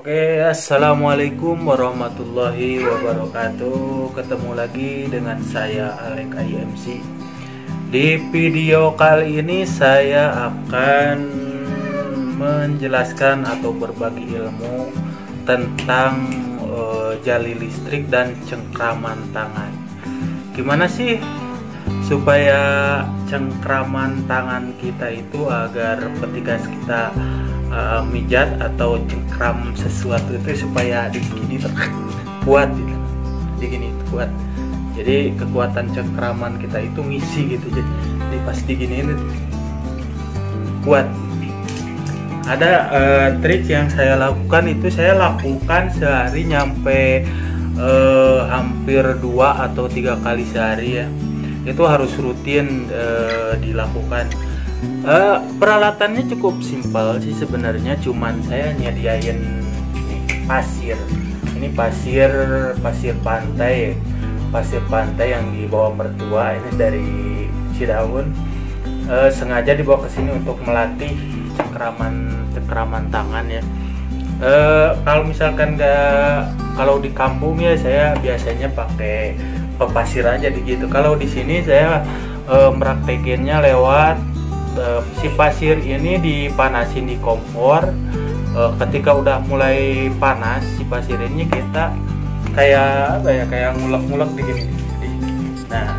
Oke, assalamualaikum warahmatullahi wabarakatuh. Ketemu lagi dengan saya Alek IMC. Di video kali ini saya akan menjelaskan atau berbagi ilmu tentang jali listrik dan cengkraman tangan. Gimana sih supaya cengkraman tangan kita itu agar ketika kita mijat atau cengkram sesuatu itu supaya digini kuat gitu. Digini kuat. Jadi kekuatan cengkraman kita itu ngisi gitu. Jadi pas diginiin itu kuat. Ada trik yang saya lakukan, itu saya lakukan sehari nyampe hampir 2 atau 3 kali sehari ya. Itu harus rutin dilakukan. Peralatannya cukup simpel sih sebenarnya, cuman saya nyediain pasir. Ini pasir pantai yang dibawa mertua, ini dari Cidaun. Sengaja dibawa ke sini untuk melatih cengkraman tangan ya. Kalau misalkan kalau di kampung ya saya biasanya pakai pasir aja gitu. Kalau di sini saya meraktekinnya lewat si pasir ini dipanasin di kompor. Ketika udah mulai panas si pasir ini, kita kayak apa ya, kayak ngulek-ngulek begini. Nah,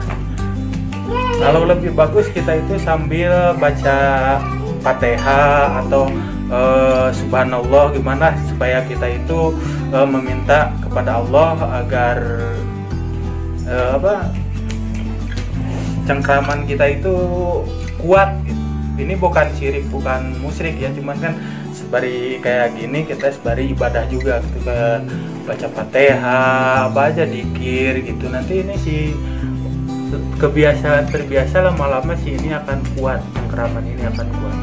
kalau lebih bagus kita itu sambil baca Fatihah atau subhanallah, gimana supaya kita itu meminta kepada Allah agar cengkraman kita itu kuat gitu. Ini bukan syirik, bukan musyrik ya, cuman kan sebari kayak gini kita sebari ibadah juga gitu kan, baca Fatihah, apa aja dikir gitu. Nanti ini si terbiasa lama-lama sih ini akan kuat, cengkraman ini akan kuat.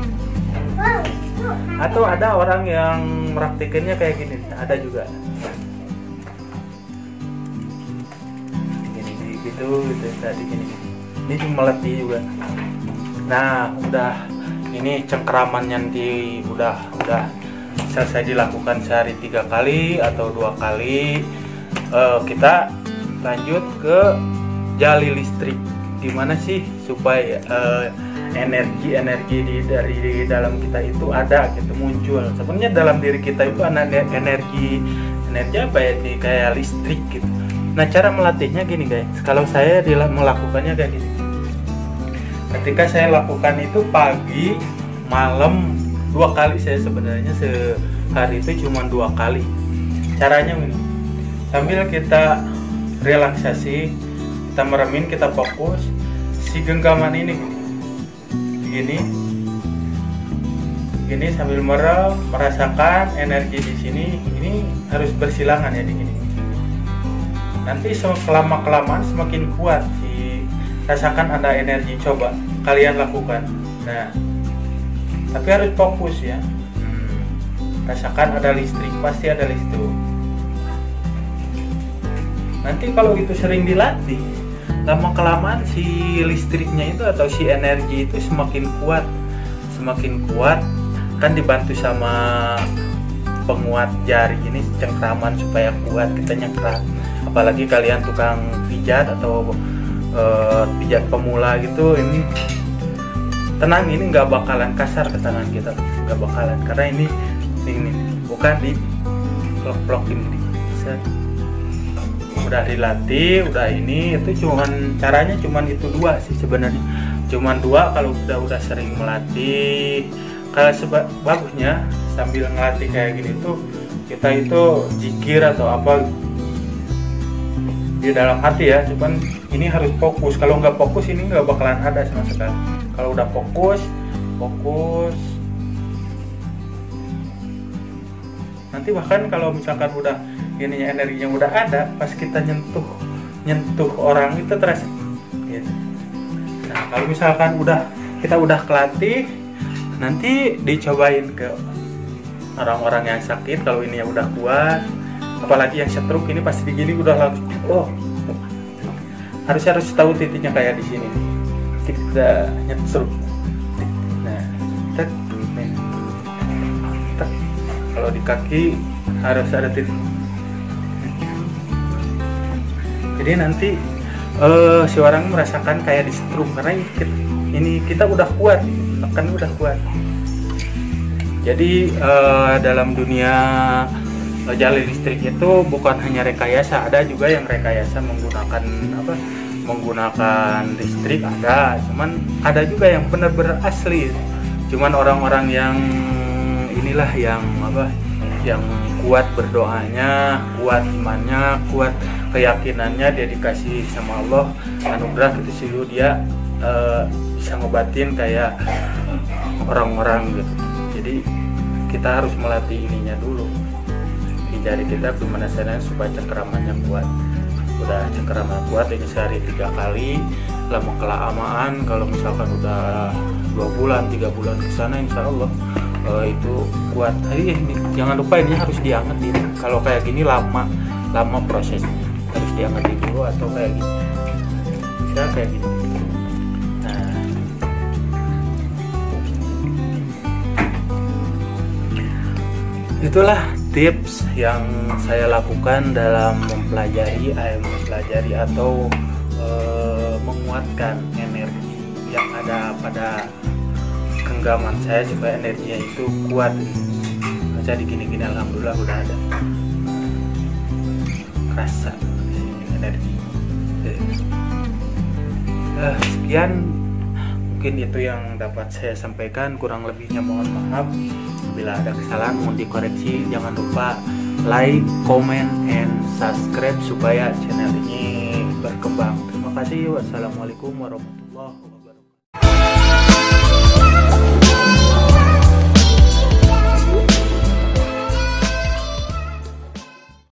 Atau ada orang yang meraktikannya kayak gini, ada juga. Gini gitu tadi gini. Ini cuma melatih juga. Nah, udah ini cengkraman nanti udah selesai dilakukan sehari 3 kali atau 2 kali. Kita lanjut ke jali listrik. Gimana sih supaya energi dari dalam kita itu ada gitu, muncul. Sebenarnya dalam diri kita itu ada energi apa ya, kayak listrik gitu. Nah, cara melatihnya gini guys. Kalau saya melakukannya kayak gini. Ketika saya lakukan itu pagi, malam 2 kali, saya sebenarnya sehari itu cuma 2 kali. Caranya ini, sambil kita relaksasi, kita meremin, kita fokus, si genggaman ini gini sambil merem, merasakan energi di sini. Ini harus bersilangan ya di gini. Nanti kelamaan semakin kuat rasakan ada energi. Coba kalian lakukan. Nah, tapi harus fokus ya. Rasakan ada listrik, pasti ada listrik. Nanti kalau itu sering dilatih, lama kelamaan si listriknya itu atau si energi itu semakin kuat kan, dibantu sama penguat jari ini cengkraman supaya kuat kita nyengkram. Apalagi kalian tukang pijat atau pijat pemula gitu, ini tenang, ini nggak bakalan kasar ke tangan kita, nggak bakalan, karena ini bukan di plok-plokin bisa. Udah dilatih, udah ini, itu caranya cuman itu 2 sih sebenarnya, cuman 2. Kalau udah sering melatih, kalau bagusnya sambil ngelatih kayak gini tuh kita itu zikir atau apa di dalam hati ya, cuman ini harus fokus. Kalau nggak fokus ini nggak bakalan ada sama sekali. Kalau udah fokus nanti bahkan kalau misalkan udah ininya, energinya udah ada, pas kita nyentuh orang itu terasa gitu. Nah, kalau misalkan kita udah kelatih, nanti dicobain ke orang-orang yang sakit. Kalau ini yang udah kuat, apalagi yang stroke, ini pasti begini udah langsung harus tahu titiknya kayak di sini. Kita nyetruk. Nah, kalau di kaki harus ada titik. Jadi nanti si orang merasakan kayak disetrum karena ini kita udah kuat, tekan udah kuat. Jadi dalam dunia jali listrik itu bukan hanya rekayasa, ada juga yang rekayasa menggunakan listrik ada, cuman ada juga yang benar-benar asli. Cuman orang-orang yang inilah yang kuat berdoanya, kuat imannya, kuat keyakinannya, dia dikasih sama Allah anugerah gitu sih, dia bisa ngobatin kayak orang-orang gitu. Jadi kita harus melatih ininya dulu di jari kita, gimana caranya supaya cengkramannya kuat. Udah cengkraman kuat ini sehari 3 kali, lama kelamaan kalau misalkan udah 2 bulan 3 bulan ke sana insya Allah itu kuat. Ini jangan lupa ini harus diangetin. Kalau kayak gini lama prosesnya, harus diangetin dulu atau kayak gini. Bisa kayak gini. Nah, itulah tips yang saya lakukan dalam mempelajari atau menguatkan energi yang ada pada genggaman saya supaya energinya itu kuat. Jadi gini-gini alhamdulillah udah ada rasa energi. Sekian mungkin itu yang dapat saya sampaikan, kurang lebihnya mohon maaf. Bila ada kesalahan mohon dikoreksi. Jangan lupa like, comment, and subscribe supaya channel ini berkembang. Terima kasih. Wassalamualaikum warahmatullahi wabarakatuh.